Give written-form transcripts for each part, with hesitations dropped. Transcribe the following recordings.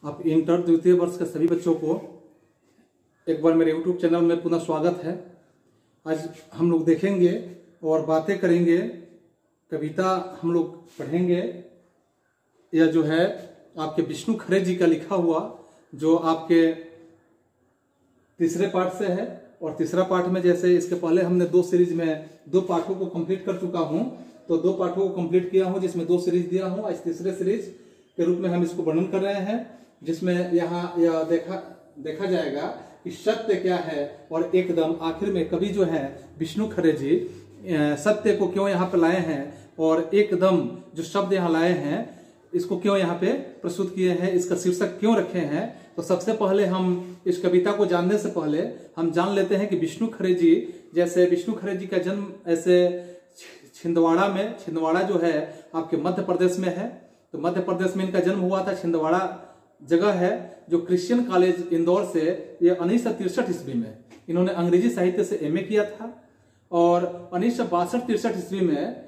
आप इंटर द्वितीय वर्ष के सभी बच्चों को एक बार मेरे YouTube चैनल में पुनः स्वागत है। आज हम लोग देखेंगे और बातें करेंगे, कविता हम लोग पढ़ेंगे। यह जो है आपके विष्णु खरे जी का लिखा हुआ, जो आपके तीसरे पाठ से है। और तीसरा पाठ में जैसे इसके पहले हमने दो सीरीज में दो पाठों को कंप्लीट कर चुका हूं, तो दो पाठों को कंप्लीट किया हूं जिसमें दो सीरीज दिया हूं। आज तीसरे सीरीज के रूप में हम इसको वर्णन कर रहे हैं, जिसमें यहाँ यह देखा जाएगा कि सत्य क्या है। और एकदम आखिर में कवि जो है विष्णु खरे जी सत्य को क्यों यहाँ पे लाए हैं, और एकदम जो शब्द यहाँ लाए हैं इसको क्यों यहाँ पे प्रस्तुत किए हैं, इसका शीर्षक क्यों रखे हैं। तो सबसे पहले हम इस कविता को जानने से पहले हम जान लेते हैं कि विष्णु खरे जी, जैसे विष्णु खरे जी का जन्म ऐसे छिंदवाड़ा जो है आपके मध्य प्रदेश में है। तो मध्य प्रदेश में इनका जन्म हुआ था। छिंदवाड़ा जगह है जो क्रिश्चियन कॉलेज इंदौर से, ये 1963 ईस्वी में इन्होंने अंग्रेजी साहित्य से एमए किया था। और 1962-63 ईस्वी में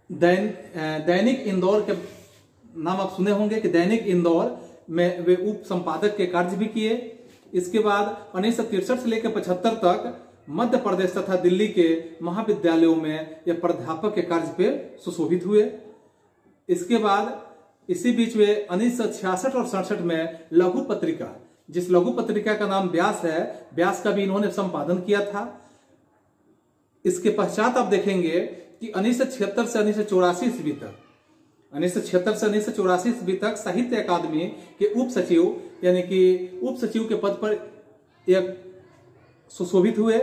दैनिक इंदौर के नाम आप सुने होंगे कि दैनिक इंदौर में वे उप संपादक के कार्य भी किए। इसके बाद 1963 से लेकर 75 तक मध्य प्रदेश तथा दिल्ली के महाविद्यालयों में यह प्राध्यापक के कार्य पे सुशोभित हुए। इसके बाद इसी बीच में 1966 और 67 में लघु पत्रिका, जिस लघु पत्रिका का नाम व्यास है, व्यास का भी इन्होंने संपादन किया था। इसके पश्चात आप देखेंगे कि 1976 से 1984 ईस्वी तक, 1976 से 1984 ईस्वी तक साहित्य अकादमी के उप सचिव, यानी कि उप सचिव के पद पर एक सुशोभित हुए।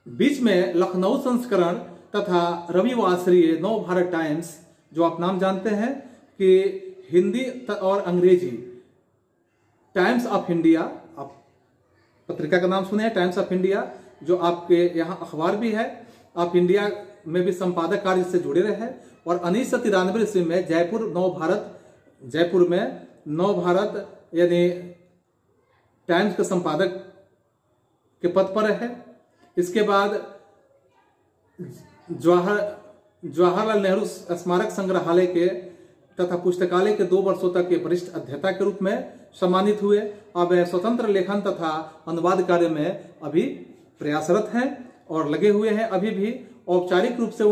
बीच में लखनऊ संस्करण तथा रविवासरीय नव भारत टाइम्स, जो आप नाम जानते हैं कि हिंदी और अंग्रेजी टाइम्स ऑफ इंडिया, आप पत्रिका का नाम सुने हैं टाइम्स ऑफ इंडिया, जो आपके यहाँ अखबार भी है, आप इंडिया में भी संपादक कार्य से जुड़े रहे। और 1993 ईस्वी में जयपुर में नव भारत यानी टाइम्स के संपादक के पद पर है। इसके बाद जवाहरलाल नेहरू स्मारक संग्रहालय के तथा पुस्तकालय के 2 वर्षों तक के वरिष्ठ अध्येता के रूप में सम्मानित हुए। अब स्वतंत्र लेखन तथा अनुवाद कार्य में अभी प्रयासरत हैं और लगे हुए हैं अभी भी। औपचारिक रूप से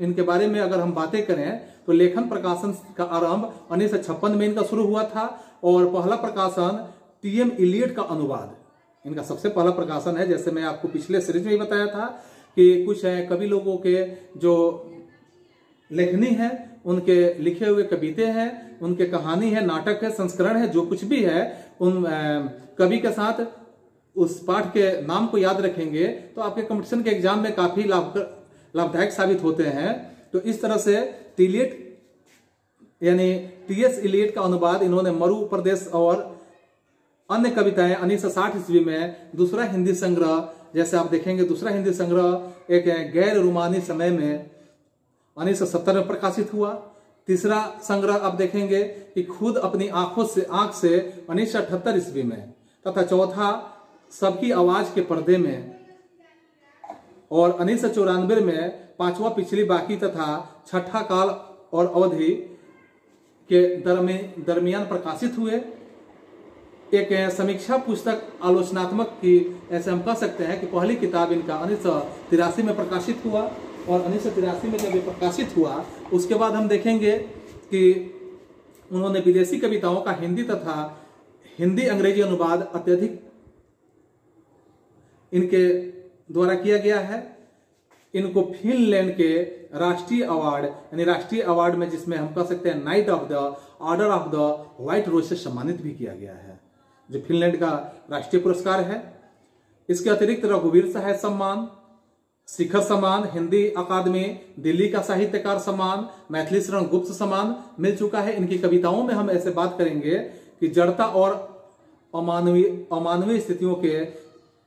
इनके बारे में अगर हम बातें करें तो लेखन प्रकाशन का आरंभ 1956 में इनका शुरू हुआ था। और पहला प्रकाशन टीएम इलियट का अनुवाद इनका सबसे पहला प्रकाशन है। जैसे मैं आपको पिछले सीरीज में ही बताया था कि कुछ कवि लोगों के जो लेखनी है, उनके लिखे हुए कविते हैं, उनके कहानी है, नाटक है, संस्करण है, जो कुछ भी है, उन कवि के साथ उस पाठ के नाम को याद रखेंगे तो आपके कंपटीशन के एग्जाम में काफी लाभदायक साबित होते हैं। तो इस तरह से टीलियट यानी टीएस इलियट का अनुवाद इन्होंने मरु प्रदेश और अन्य कविताएं 1960 ईस्वी में दूसरा हिंदी संग्रह, जैसे आप देखेंगे दूसरा हिंदी संग्रह एक गैर रूमानी समय में 1970 में प्रकाशित हुआ। तीसरा संग्रह आप देखेंगे कि खुद अपनी आंख से 1978 ईस्वी में, तथा चौथा सबकी आवाज के पर्दे में, और 1994 में पांचवा पिछली बाकी तथा छठा काल और अवधि के दरमियान प्रकाशित हुए। एक समीक्षा पुस्तक आलोचनात्मक की, ऐसे हम कह सकते हैं कि पहली किताब इनका 1983 में प्रकाशित हुआ। और 1983 में जब ये प्रकाशित हुआ उसके बाद हम देखेंगे कि उन्होंने विदेशी कविताओं का हिंदी तथा हिंदी अंग्रेजी अनुवाद अत्यधिक इनके द्वारा किया गया है। इनको फिनलैंड के राष्ट्रीय अवार्ड, यानी राष्ट्रीय अवार्ड में, जिसमें हम कह सकते हैं knight of the order of the white rose से सम्मानित भी किया गया है, जो फिनलैंड का राष्ट्रीय पुरस्कार है। इसके अतिरिक्त रघुवीर साहित्य सम्मान, शिखर सम्मान, हिंदी अकादमी दिल्ली का साहित्यकार सम्मान, मैथिली शरण गुप्त सम्मान मिल चुका है। इनकी कविताओं में हम ऐसे बात करेंगे कि जड़ता और अमानवीय स्थितियों के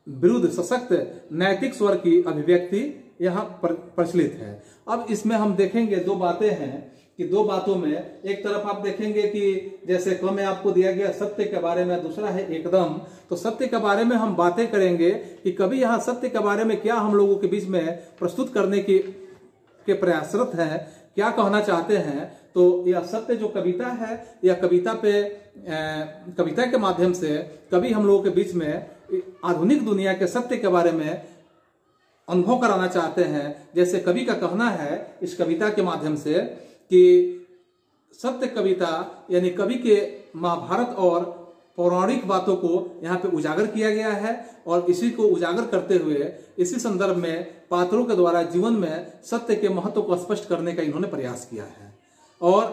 विरुद्ध सशक्त नैतिक स्वर की अभिव्यक्ति यहाँ प्रचलित है। अब इसमें हम देखेंगे दो बातें हैं कि दो बातों में एक तरफ आप देखेंगे कि जैसे क्रम में आपको दिया गया सत्य के बारे में, दूसरा है एकदम। तो सत्य के बारे में हम बातें करेंगे कि कभी यहाँ सत्य के बारे में क्या हम लोगों के बीच में प्रस्तुत करने के प्रयासरत है, क्या कहना चाहते हैं। तो यह सत्य जो कविता है, यह कविता के माध्यम से कवि हम लोगों के बीच में आधुनिक दुनिया के सत्य के बारे में अनुभव कराना चाहते हैं। जैसे कवि का कहना है इस कविता के माध्यम से कि सत्य कविता यानी कवि के महाभारत और पौराणिक बातों को यहाँ पे उजागर किया गया है, और इसी को उजागर करते हुए इसी संदर्भ में पात्रों के द्वारा जीवन में सत्य के महत्व को स्पष्ट करने का इन्होंने प्रयास किया है। और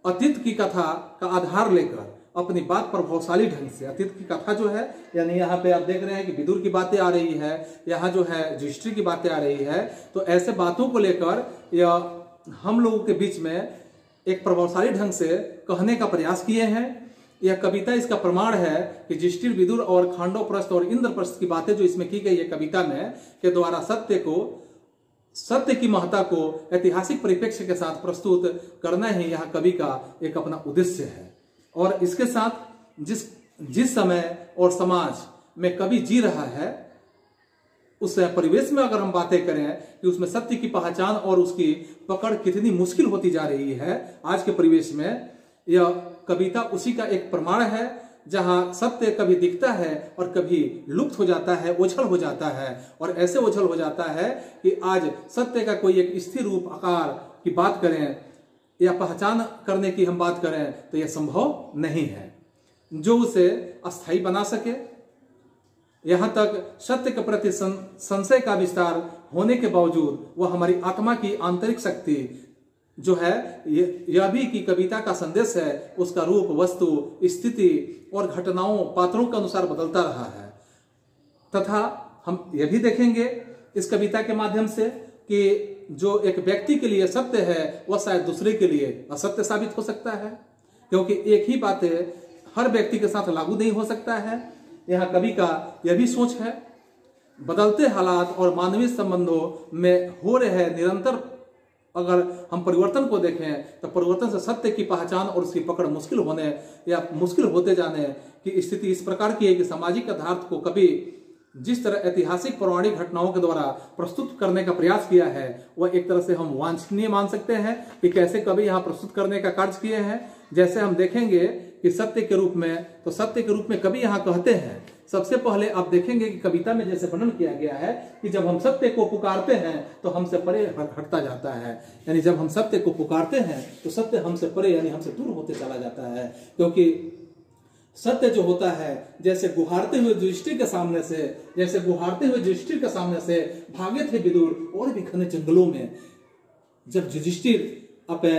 अतीत की कथा का आधार लेकर अपनी बात प्रभावशाली ढंग से, अतीत की कथा जो है यानी यहाँ पे आप देख रहे हैं कि विदुर की बातें आ रही है, यहाँ जो है युधिष्ठिर की बातें आ रही है, तो ऐसे बातों को लेकर यह हम लोगों के बीच में एक प्रभावशाली ढंग से कहने का प्रयास किए हैं। यह कविता इसका प्रमाण है कि युधिष्ठिर, विदुर और खांडवप्रस्थ और इंद्रप्रस्थ की बातें जो इसमें की गई है कविता में के द्वारा सत्य की महत्ता को ऐतिहासिक परिप्रेक्ष्य के साथ प्रस्तुत करना ही यह कवि का एक अपना उद्देश्य है। और इसके साथ जिस समय और समाज में कवि जी रहा है उस परिवेश में अगर हम बातें करें कि उसमें सत्य की पहचान और उसकी पकड़ कितनी मुश्किल होती जा रही है आज के परिवेश में, यह कविता उसी का एक प्रमाण है, जहां सत्य कभी दिखता है और कभी लुप्त हो जाता है, ओझल हो जाता है। और ऐसे ओझल हो जाता है कि आज सत्य का कोई एक स्थिर रूप आकार की बात करें या पहचान करने की हम बात करें तो यह संभव नहीं है जो उसे अस्थायी बना सके। यहां तक सत्य के प्रति संशय का विस्तार होने के बावजूद वह हमारी आत्मा की आंतरिक शक्ति जो है यह भी कि कविता का संदेश है, उसका रूप, वस्तु, स्थिति और घटनाओं, पात्रों के अनुसार बदलता रहा है। तथा हम यह भी देखेंगे इस कविता के माध्यम से कि जो एक व्यक्ति के लिए सत्य है वह शायद दूसरे के लिए असत्य साबित हो सकता है, क्योंकि एक ही बातें हर व्यक्ति के साथ लागू नहीं हो सकता है। यहाँ कवि का यह भी सोच है, बदलते हालात और मानवीय संबंधों में हो रहे निरंतर अगर हम परिवर्तन को देखें तो परिवर्तन से सत्य की पहचान और उसकी पकड़ मुश्किल होने या मुश्किल होते जाने की स्थिति इस प्रकार की है कि सामाजिक यथार्थ को कभी जिस तरह ऐतिहासिक पौराणिक घटनाओं के द्वारा प्रस्तुत करने का प्रयास किया है वह एक तरह से हम वांछनीय मान सकते हैं कि कैसे कवि यहाँ प्रस्तुत करने का कार्य किए हैं। जैसे हम देखेंगे कि सत्य के रूप में कवि यहाँ कहते हैं, सबसे पहले आप देखेंगे कि कविता में जैसे वर्णन किया गया है कि जब हम सत्य को पुकारते हैं तो हमसे परे हटता जाता है, यानी जब हम सत्य को पुकारते हैं तो सत्य हमसे परे यानी हमसे दूर होते चला जाता है। क्योंकि सत्य जो होता है जैसे गुहारते हुए युधिष्ठिर के सामने से भागे थे विदुर और भी घने जंगलों में। जब युधिष्ठिर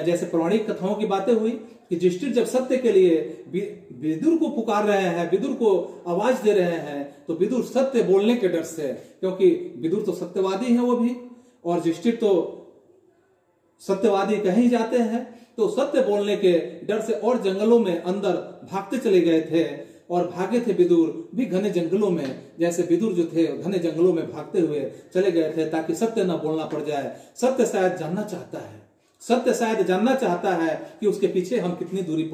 जैसे पौराणिक कथाओं की बातें हुई कि युधिष्ठिर जब सत्य के लिए विदुर को पुकार रहे हैं, विदुर को आवाज दे रहे हैं, तो विदुर सत्य बोलने के डर से, क्योंकि विदुर तो सत्यवादी है वो भी और युधिष्ठिर तो सत्यवादी कहीं जाते हैं, तो सत्य बोलने के डर से और जंगलों में अंदर भागते चले गए थे और भागे थे विदुर भी घने जंगलों में। जैसे विदुर जो थे घने जंगलों में भागते हुए चले गए थे ताकि सत्य न बोलना पड़ जाए। सत्य शायद जानना चाहता है कि उसके पीछे हम कितनी दूरी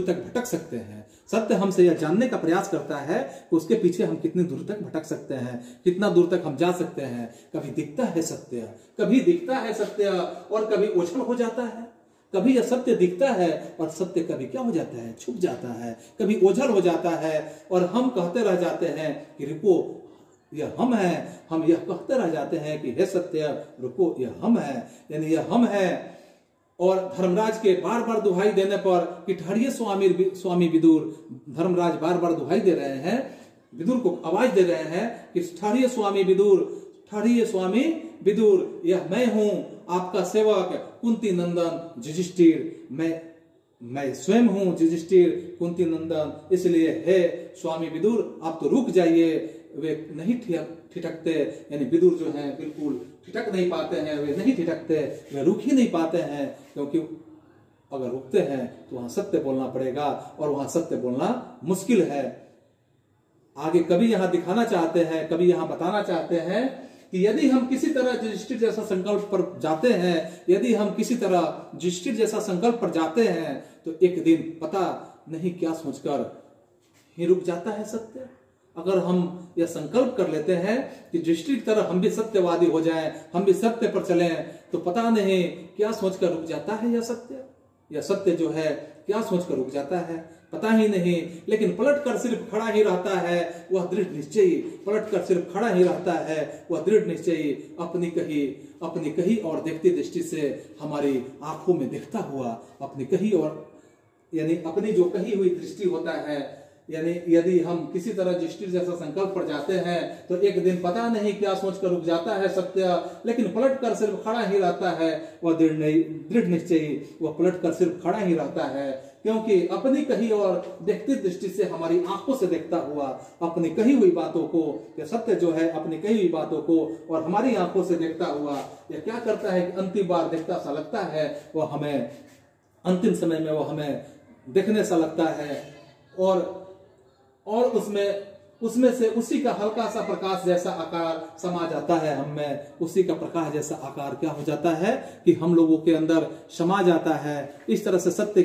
तक भटक सकते हैं। सत्य हमसे यह जानने का प्रयास करता है कि उसके पीछे हम कितनी दूर तक भटक सकते हैं, कितना दूर तक हम जा सकते हैं। कभी दिखता है सत्य और कभी ओझल हो जाता है। कभी यह सत्य दिखता है और सत्य कभी क्या हो जाता है, छुप जाता है, कभी ओझल हो जाता है और हम कहते रह जाते हैं कि रुको यह हम हैं। हम यह कहते रह जाते हैं कि हे सत्य रुको यह हम हैं, यानी यह हम हैं। और धर्मराज के बार बार दुहाई देने पर कि ठहरिए स्वामी विदुर, धर्मराज बार बार दुहाई दे रहे हैं, विदुर को आवाज दे रहे हैं कि ठहरिए स्वामी विदुर, यह मैं हूं आपका सेवक कुंती नंदन युधिष्ठिर, मैं स्वयं हूं युधिष्ठिर कुंती नंदन। इसलिए हे स्वामी विदुर आप तो रुक जाइए। वे नहीं ठिठकते, यानी विदुर जो हैं बिल्कुल ठिठक नहीं पाते हैं, वे नहीं ठिठकते, वे रुक ही नहीं पाते हैं, क्योंकि अगर रुकते हैं तो वहां सत्य बोलना पड़ेगा और वहां सत्य बोलना मुश्किल है। आगे कवि यहां दिखाना चाहते हैं, कवि यहां बताना चाहते हैं कि यदि हम किसी तरह युधिष्ठिर जैसा संकल्प पर जाते हैं तो एक दिन पता नहीं क्या सोचकर ही रुक जाता है सत्य। अगर हम यह संकल्प कर लेते हैं कि युधिष्ठिर की तरह हम भी सत्यवादी हो जाएं, हम भी सत्य पर चलें, तो पता नहीं क्या सोचकर रुक जाता है यह सत्य जो है क्या सोचकर रुक जाता है पता ही नहीं। लेकिन पलटकर सिर्फ खड़ा ही रहता है वह दृढ़ निश्चयी, पलटकर सिर्फ खड़ा ही रहता है वह दृढ़ निश्चयी, अपनी कहीं और देखती दृष्टि से हमारी आंखों में देखता हुआ, अपनी कहीं और यानी अपनी जो कही हुई दृष्टि होता है, यानी यदि हम किसी तरह युधिष्ठिर जैसा संकल्प पर जाते हैं तो एक दिन पता नहीं क्या सोचकर रुक जाता है सत्य, लेकिन पलटकर सिर्फ खड़ा ही रहता है वह दृढ़ निश्चयी, वह पलटकर सिर्फ खड़ा ही रहता है, क्योंकि अपनी कही और देखती दृष्टि से हमारी आंखों से देखता हुआ अपनी कही हुई बातों को, यह सत्य जो है अपनी कही हुई बातों को और हमारी आंखों से देखता हुआ यह क्या करता है कि अंतिम बार देखता सा लगता है वह हमें, अंतिम समय में वह हमें देखने सा लगता है और उसमें से उसी का हल्का सा प्रकाश जैसा आकार समा जाता है हम में, उसी का प्रकाश जैसा आकार क्या हो जाता है कि हम लोगों के अंदर समा जाता है। इस तरह से सत्य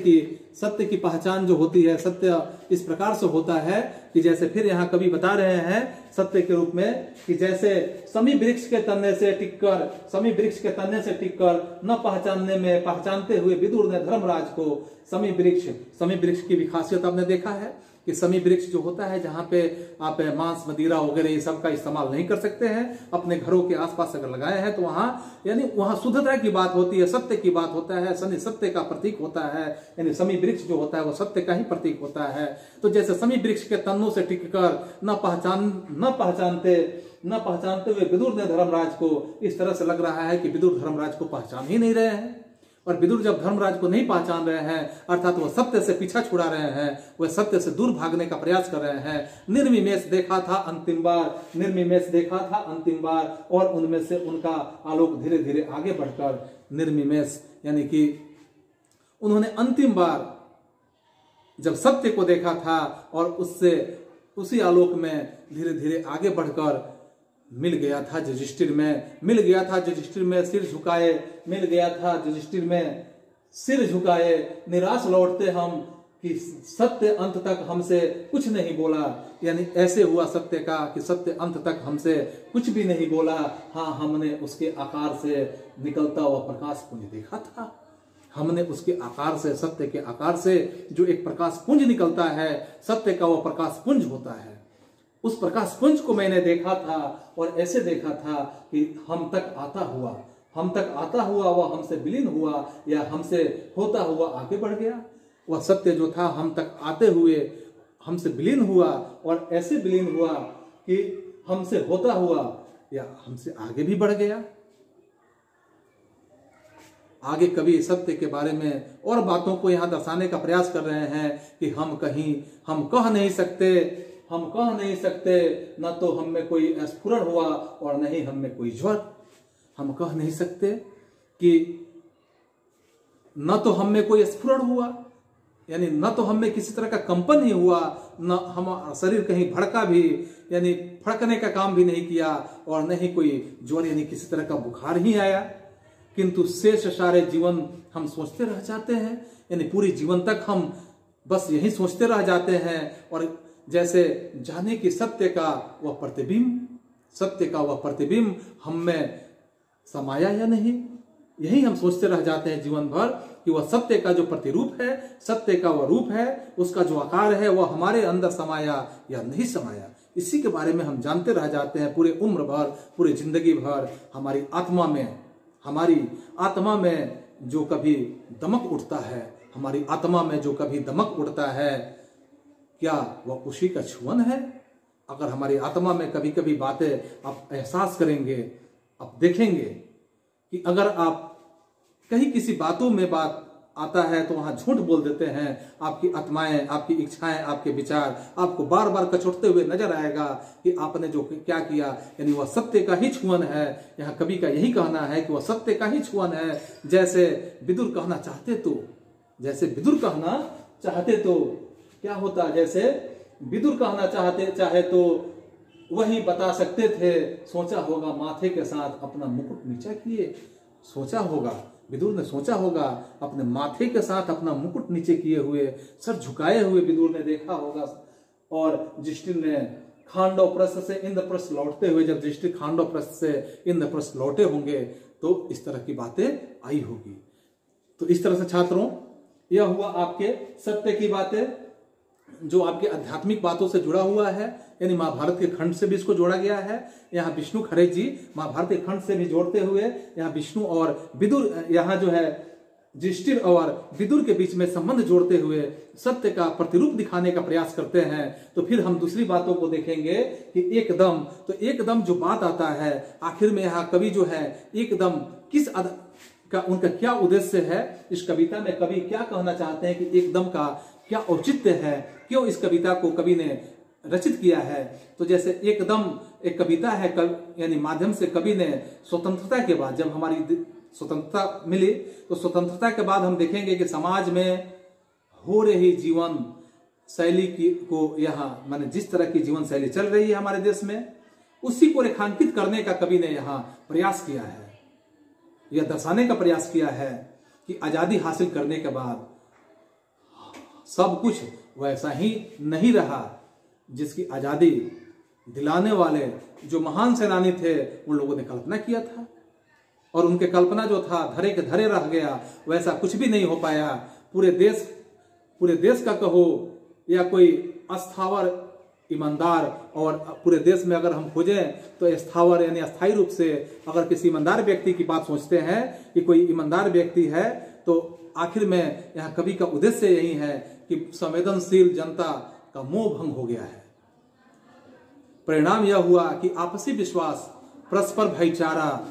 की पहचान जो होती है, सत्य इस प्रकार से होता है कि जैसे फिर यहाँ कवि बता रहे हैं सत्य के रूप में कि जैसे समी वृक्ष के तने से टिककर न पहचानते हुए विदुर ने धर्मराज को समी वृक्ष की भी खासियत आपने देखा है कि समी वृक्ष जो होता है जहाँ पे आप मांस मदिरा वगैरह ये सब का इस्तेमाल नहीं कर सकते हैं, अपने घरों के आसपास अगर लगाए हैं तो वहाँ शुद्धता की बात होती है, सत्य की बात होता है, सत्य का प्रतीक होता है, यानी समी वृक्ष जो होता है वो सत्य का ही प्रतीक होता है। तो जैसे समी वृक्ष के तन्नों से टिककर न पहचानते हुए विदुर ने धर्मराज को, इस तरह से लग रहा है कि विदुर धर्मराज को पहचान ही नहीं रहे हैं, और विदुर जब धर्मराज को नहीं पहचान रहे हैं अर्थात वह सत्य से पीछा छुड़ा रहे हैं, वह सत्य से दूर भागने का प्रयास कर रहे हैं। निर्विमेष देखा था अंतिम बार और उनमें से उनका आलोक धीरे धीरे आगे बढ़कर निर्विमेष यानी कि उन्होंने अंतिम बार जब सत्य को देखा था और उसी आलोक में धीरे धीरे आगे बढ़कर मिल गया था युधिष्ठिर में सिर झुकाए, निराश लौटते हम कि सत्य अंत तक हमसे कुछ नहीं बोला, यानी ऐसे हुआ सत्य का कि सत्य अंत तक हमसे कुछ भी नहीं बोला। हाँ, हमने उसके आकार से निकलता हुआ प्रकाश पुंज देखा था, हमने उसके आकार से, सत्य के आकार से जो एक प्रकाश पुंज निकलता है, सत्य का वह प्रकाश पुंज होता है, उस प्रकाश पुंज को मैंने देखा था और ऐसे देखा था कि हम तक आता हुआ वह हमसे विलीन हुआ या हमसे होता हुआ आगे बढ़ गया। वह सत्य जो था हम तक आते हुए हमसे विलीन हुआ और ऐसे विलीन हुआ कि हमसे होता हुआ या हमसे आगे भी बढ़ गया। आगे कवि सत्य के बारे में और बातों को यहाँ दर्शाने का प्रयास कर रहे हैं कि हम कह नहीं सकते, न तो हम में कोई स्फुरण हुआ और न ही हम में कोई ज्वर। हम कह नहीं सकते कि न तो हम में कोई स्फुरण हुआ, यानी न तो हम में किसी तरह का कंपन ही हुआ, न हम शरीर कहीं भड़का भी, यानी फड़कने का काम भी नहीं किया, और न ही कोई ज्वर यानी किसी तरह का बुखार ही आया। किंतु शेष सारे जीवन हम सोचते रह जाते हैं, यानी पूरी जीवन तक हम बस यही सोचते रह जाते हैं, और जैसे जाने की सत्य का वह प्रतिबिंब हम में समाया या नहीं, यही हम सोचते रह जाते हैं जीवन भर कि वह सत्य का जो प्रतिरूप है, सत्य का वह रूप है, उसका जो आकार है वह हमारे अंदर समाया या नहीं समाया, इसी के बारे में हम जानते रह जाते हैं पूरे उम्र भर, पूरी जिंदगी भर। हमारी आत्मा में जो कभी दमक उठता है, हमारी आत्मा में जो कभी दमक उठता है, क्या वह उसी का छुअन है? अगर हमारी आत्मा में कभी कभी बातें आप एहसास करेंगे, आप देखेंगे कि अगर आप कहीं किसी बातों में बात आता है तो वहां झूठ बोल देते हैं, आपकी आत्माएं, आपकी इच्छाएं, आपके विचार आपको बार बार कचोटते हुए नजर आएगा कि आपने जो क्या किया, यानी वह सत्य का ही छुअन है। यहाँ कवि का यही कहना है कि वह सत्य का ही छुअन है। जैसे विदुर कहना चाहते तो क्या होता, जैसे विदुर कहना चाहे तो वही बता सकते थे, सोचा होगा माथे के साथ अपना मुकुट नीचा किए, सोचा होगा, विदुर ने सोचा होगा अपने माथे के साथ अपना मुकुट नीचे किए हुए, सर झुकाए हुए विदुर ने देखा होगा, और युधिष्ठिर ने खांडवप्रस्थ से इंद्रप्रस्थ लौटते हुए जब युधिष्ठिर खांडवप्रस्थ से इंद्रप्रस्थ लौटे होंगे तो इस तरह की बातें आई होगी। तो इस तरह से छात्रों, यह हुआ आपके सत्य की बातें, जो आपके आध्यात्मिक बातों से जुड़ा हुआ है, यानी महाभारत के खंड से भी इसको जोड़ा गया है। यहाँ विष्णु खरे जी महाभारत के खंड से भी जोड़ते हुए यहाँ विष्णु और विदुर, यहाँ जो है युधिष्ठिर और विदुर के बीच में संबंध जोड़ते हुए सत्य का प्रतिरूप दिखाने का प्रयास करते हैं। तो फिर हम दूसरी बातों को देखेंगे कि एकदम जो बात आता है, आखिर में यहाँ कवि जो है एकदम किस का उनका क्या उद्देश्य है, इस कविता में कवि क्या कहना चाहते हैं कि एकदम का क्या औचित्य है, क्यों इस कविता को कवि ने रचित किया है। तो जैसे एकदम एक कविता है, यानी माध्यम से कवि ने स्वतंत्रता के बाद, जब हमारी स्वतंत्रता मिली तो स्वतंत्रता के बाद हम देखेंगे कि समाज में हो रही जीवन शैली की को यहाँ माने जिस तरह की जीवन शैली चल रही है हमारे देश में, उसी को रेखांकित करने का कवि ने यहाँ प्रयास किया है। यह दर्शाने का प्रयास किया है कि आजादी हासिल करने के बाद सब कुछ वैसा ही नहीं रहा। जिसकी आजादी दिलाने वाले जो महान सेनानी थे उन लोगों ने कल्पना किया था, और उनके कल्पना जो था धरे के धरे रह गया, वैसा कुछ भी नहीं हो पाया। पूरे देश का कहो या कोई अस्थावर ईमानदार, और पूरे देश में अगर हम खोजें तो स्थावर यानी अस्थायी रूप से अगर किसी ईमानदार व्यक्ति की बात सोचते हैं कि कोई ईमानदार व्यक्ति है, तो आखिर में यहाँ कवि का उद्देश्य यही है कि संवेदनशील जनता का मोह भंग हो गया है। परिणाम यह हुआ कि आपसी विश्वास, परस्पर भाईचारा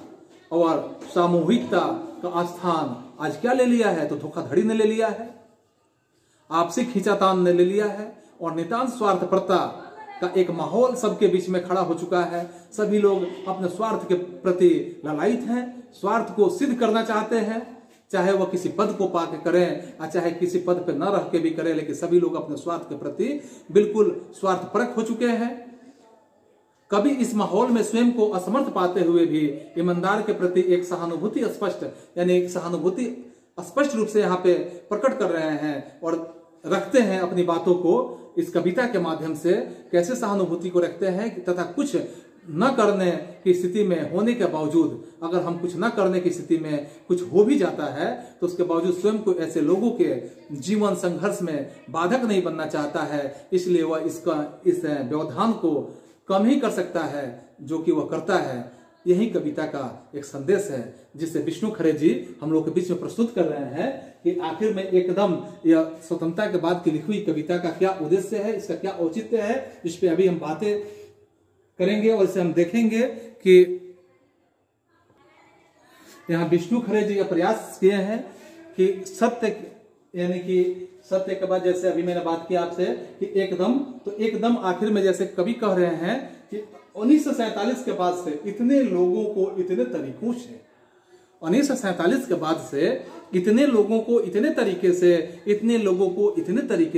और सामूहिकता का स्थान आज क्या ले लिया है, तो धोखाधड़ी ने ले लिया है, आपसी खींचातान ने ले लिया है, और नितांत स्वार्थपरता का एक माहौल सबके बीच में खड़ा हो चुका है। सभी लोग अपने स्वार्थ के प्रति ललायित हैं, स्वार्थ को सिद्ध करना चाहते हैं, चाहे वह किसी पद को पाके करें या चाहे किसी पद पे न रह के भी करें, लेकिन सभी लोग अपने स्वार्थ के प्रति बिल्कुल स्वार्थपरक हो चुके हैं। कभी इस माहौल में स्वयं को असमर्थ पाते हुए भी ईमानदार के प्रति एक सहानुभूति स्पष्ट रूप से यहाँ पे प्रकट कर रहे हैं और रखते हैं अपनी बातों को इस कविता के माध्यम से। कैसे सहानुभूति को रखते हैं तथा कुछ न करने की स्थिति में होने के बावजूद, अगर हम कुछ न करने की स्थिति में कुछ हो भी जाता है तो उसके बावजूद स्वयं को ऐसे लोगों के जीवन संघर्ष में बाधक नहीं बनना चाहता है, इसलिए वह इस व्यवधान को कम ही कर सकता है जो कि वह करता है। यही कविता का एक संदेश है जिसे विष्णु खरे जी हम लोग के बीच में प्रस्तुत कर रहे हैं कि आखिर में एकदम यह स्वतंत्रता के बाद की लिखी हुई कविता का क्या उद्देश्य है, इसका क्या औचित्य है, इस पे अभी हम बातें करेंगे और इसे हम देखेंगे कि यहाँ विष्णु खरे जी का प्रयास किए हैं कि सत्य यानी कि सत्य के बाद, जैसे अभी मैंने बात की आपसे कि एकदम आखिर में जैसे कवि कह रहे हैं कि 1947 के बाद से इतने लोगों को इतने तरीकों से 1947 के बाद से इतने लोगों को इतने तरीके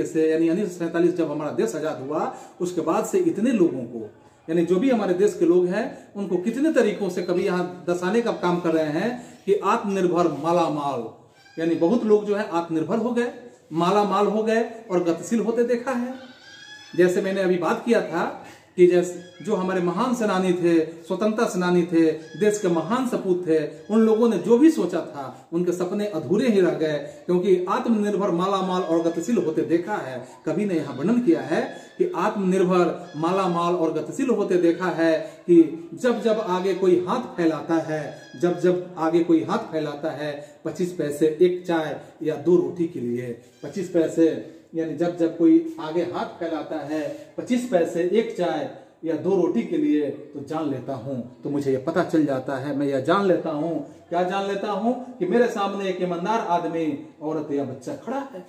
से यानी 1947 जब हमारा देश आजाद हुआ उसके बाद से इतने लोगों को, यानी जो भी हमारे देश के लोग हैं उनको कितने तरीकों से कभी यहाँ दर्शाने का काम कर रहे हैं कि आत्मनिर्भर मालामाल, यानी बहुत लोग जो है आत्मनिर्भर हो गए, मालामाल हो गए और गतिशील होते देखा है। जैसे मैंने अभी बात किया था कि जैसे जो हमारे महान सेनानी थे, स्वतंत्रता सेनानी थे, देश के महान सपूत थे, उन लोगों ने जो भी सोचा था उनके सपने अधूरे ही रह गए, क्योंकि आत्मनिर्भर मालामाल और गतिशील होते देखा है। कवि ने यहाँ वर्णन किया है कि आत्मनिर्भर मालामाल और गतिशील होते देखा है कि जब जब आगे कोई हाथ फैलाता है 25 पैसे एक चाय या 2 रोटी के लिए, 25 पैसे यानी जब कोई आगे हाथ फैलाता है 25 पैसे एक चाय या 2 रोटी के लिए, तो जान लेता हूं, तो मुझे यह पता चल जाता है, मैं यह जान लेता हूं, क्या जान लेता हूं कि मेरे सामने एक ईमानदार आदमी, औरत या बच्चा खड़ा है।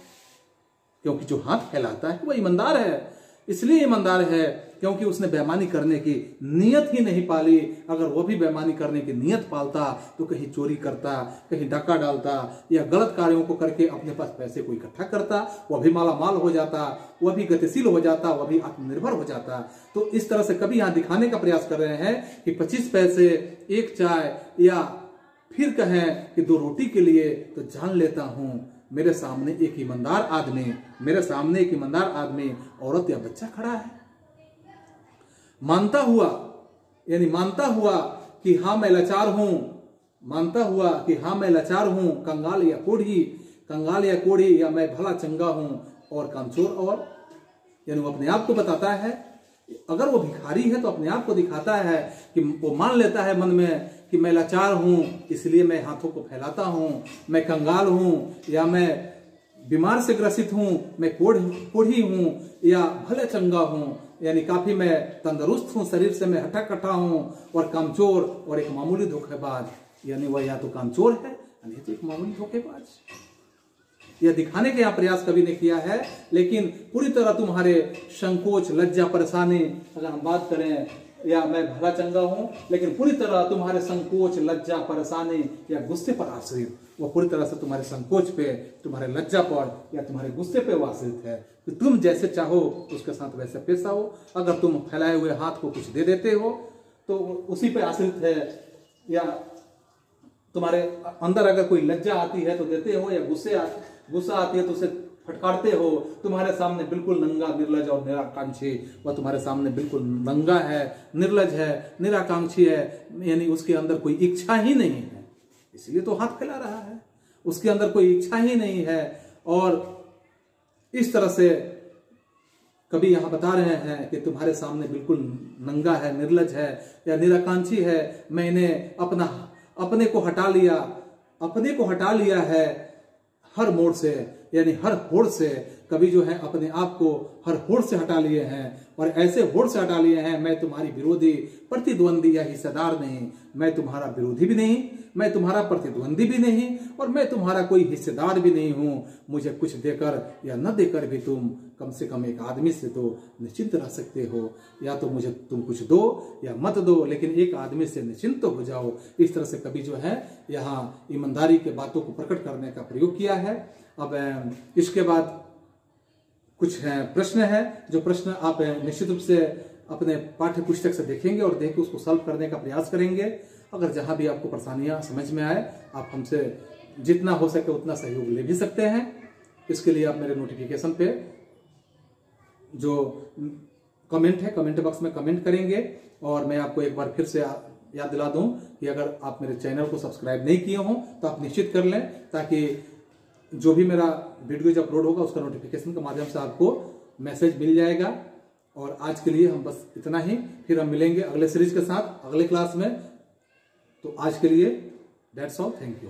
क्योंकि जो हाथ फैलाता है वह ईमानदार है, इसलिए ईमानदार है क्योंकि उसने बेईमानी करने की नियत ही नहीं पाली। अगर वो भी बेईमानी करने की नियत पालता तो कहीं चोरी करता, कहीं डाका डालता या गलत कार्यों को करके अपने पास पैसे को इकट्ठा करता, वह भी मालामाल हो जाता, वह भी गतिशील हो जाता, वह भी आत्मनिर्भर हो जाता। तो इस तरह से कभी यहाँ दिखाने का प्रयास कर रहे हैं कि 25 पैसे एक चाय या फिर कहें कि 2 रोटी के लिए, तो जान लेता हूं मेरे सामने एक ईमानदार आदमी, औरत या बच्चा खड़ा है। मानता हुआ, यानी मानता हुआ कि हाँ मैं लाचार हूं, मानता हुआ कि हाँ मैं लाचार हूं, कंगाल या कोढ़ी या मैं भला चंगा हूं और कामचोर, और यानी वो अपने आप को बताता है। अगर वो भिखारी है तो अपने आप को दिखाता है कि वो मान लेता है मन में कि मैं लाचार हूं, इसलिए मैं हाथों को फैलाता हूं, मैं कंगाल हूं या मैं बीमार से ग्रसित हूं, मैं कोढ़ी हूं या भले चंगा हूं, यानी काफी मैं तंदुरुस्त हूं, शरीर से मैं हटा कटा हूं, और कामचोर और एक मामूली धोखेबाज, यानी वह या तो कामचोर है या नहीं तो एक मामूली धोखेबाज। यह दिखाने का यहाँ प्रयास कभी नहीं किया है, लेकिन पूरी तरह तुम्हारे संकोच, लज्जा, परेशानी, अगर हम बात करें या मैं भला चंगा हूं, लेकिन पूरी तरह तुम्हारे संकोच, लज्जा, परेशानी या गुस्से पर आश्रित, वो पूरी तरह से तुम्हारे संकोच पे, तुम्हारे लज्जा पर या तुम्हारे गुस्से पे आश्रित है कि तुम जैसे चाहो उसके साथ वैसे पेश आओ। अगर तुम फैलाए हुए हाथ को कुछ दे देते हो तो उसी पे आश्रित है, या तुम्हारे अंदर अगर कोई लज्जा आती है तो देते हो, या गुस्सा आती है तो उसे फटकारते हो। तुम्हारे सामने बिल्कुल नंगा, निर्लज और निराकांक्षी, वह तुम्हारे सामने बिल्कुल नंगा है, निर्लज है, निराकांक्षी है, यानी उसके अंदर कोई इच्छा ही नहीं है, इसलिए तो हाथ फैला रहा है, उसके अंदर कोई इच्छा ही नहीं है। और इस तरह से कभी यहां बता रहे हैं कि तुम्हारे सामने बिल्कुल नंगा है, निर्लज है या निराकांक्षी है, मैंने अपने को हटा लिया है हर मोड़ से, यानी हर होड़ से, कभी जो है अपने आप को हर होड़ से हटा लिए हैं, और ऐसे होड़ से हटा लिए हैं, मैं तुम्हारी विरोधी, प्रतिद्वंदी या हिस्सेदार नहीं, मैं तुम्हारा विरोधी भी नहीं, मैं तुम्हारा प्रतिद्वंदी भी नहीं, और मैं तुम्हारा कोई हिस्सेदार भी नहीं हूं। मुझे कुछ देकर या न देकर भी तुम कम से कम एक आदमी से तो निश्चिंत रह सकते हो, या तो मुझे तुम कुछ दो या मत दो, लेकिन एक आदमी से निश्चिंत हो जाओ। इस तरह से कभी जो है यहाँ ईमानदारी के बातों को प्रकट करने का प्रयोग किया है। अब इसके बाद कुछ प्रश्न है, जो प्रश्न आप निश्चित रूप से अपने पाठ्य पुस्तक से देखेंगे और देख के उसको सॉल्व करने का प्रयास करेंगे। अगर जहां भी आपको परेशानियां समझ में आए, आप हमसे जितना हो सके उतना सहयोग ले भी सकते हैं। इसके लिए आप मेरे नोटिफिकेशन पे जो कमेंट है, कमेंट बॉक्स में कमेंट करेंगे, और मैं आपको एक बार फिर से याद दिला दूं कि अगर आप मेरे चैनल को सब्सक्राइब नहीं किए हों तो आप निश्चित कर लें, ताकि जो भी मेरा वीडियो जब अपलोड होगा उसका नोटिफिकेशन के माध्यम से आपको मैसेज मिल जाएगा। और आज के लिए हम बस इतना ही, फिर हम मिलेंगे अगले सीरीज के साथ अगले क्लास में। तो आज के लिए दैट्स ऑल, थैंक यू।